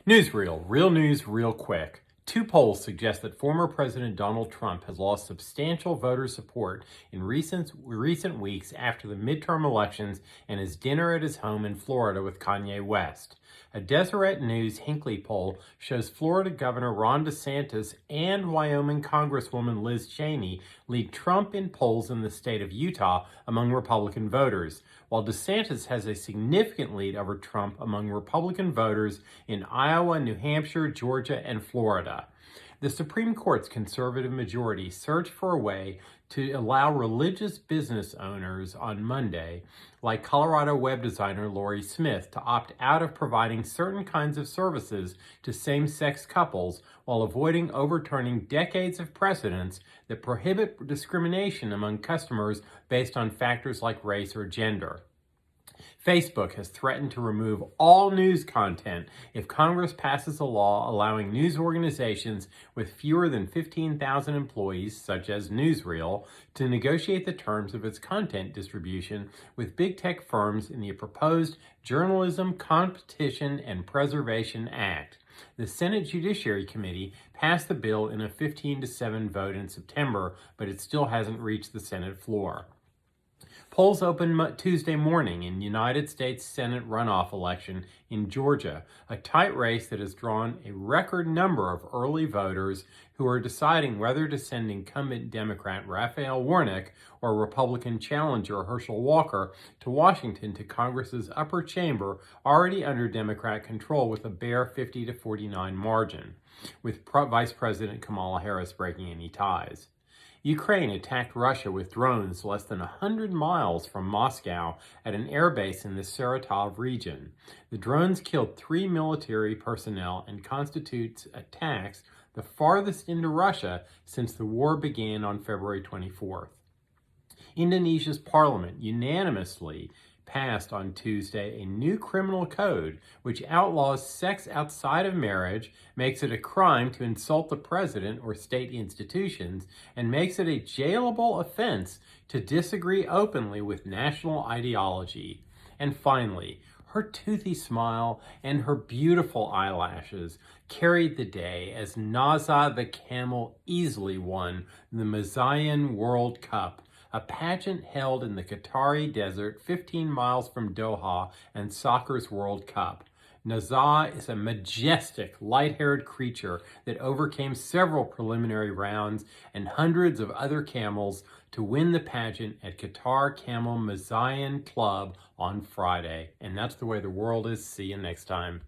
Newsreel, real news, real quick. Two polls suggest that former President Donald Trump has lost substantial voter support in recent weeks after the midterm elections and his dinner at his home in Florida with Kanye West. A Deseret News Hinckley poll shows Florida Governor Ron DeSantis and Wyoming Congresswoman Liz Cheney lead Trump in polls in the state of Utah among Republican voters, while DeSantis has a significant lead over Trump among Republican voters in Iowa, New Hampshire, Georgia, and Florida. The Supreme Court's conservative majority searched for a way to allow religious business owners on Monday, like Colorado web designer Lori Smith, to opt out of providing certain kinds of services to same-sex couples while avoiding overturning decades of precedents that prohibit discrimination among customers based on factors like race or gender. Facebook has threatened to remove all news content if Congress passes a law allowing news organizations with fewer than 15,000 employees, such as Newsreel, to negotiate the terms of its content distribution with big tech firms in the proposed Journalism Competition and Preservation Act. The Senate Judiciary Committee passed the bill in a 15-7 vote in September, but it still hasn't reached the Senate floor. Polls opened Tuesday morning in United States Senate runoff election in Georgia, a tight race that has drawn a record number of early voters who are deciding whether to send incumbent Democrat Raphael Warnock or Republican challenger Herschel Walker to Washington to Congress's upper chamber, already under Democrat control with a bare 50-49 margin, with Vice President Kamala Harris breaking any ties. Ukraine attacked Russia with drones less than 100 miles from Moscow at an airbase in the Saratov region. The drones killed 3 military personnel and constitutes attacks the farthest into Russia since the war began on February 24th. Indonesia's parliament unanimously passed on Tuesday a new criminal code which outlaws sex outside of marriage, makes it a crime to insult the president or state institutions, and makes it a jailable offense to disagree openly with national ideology. And finally, her toothy smile and her beautiful eyelashes carried the day as Naza the camel easily won the Mazayan World Cup, a pageant held in the Qatari desert 15 miles from Doha and soccer's World Cup. Naza is a majestic, light-haired creature that overcame several preliminary rounds and hundreds of other camels to win the pageant at Qatar Camel Mazayan Club on Friday. And that's the way the world is. See you next time.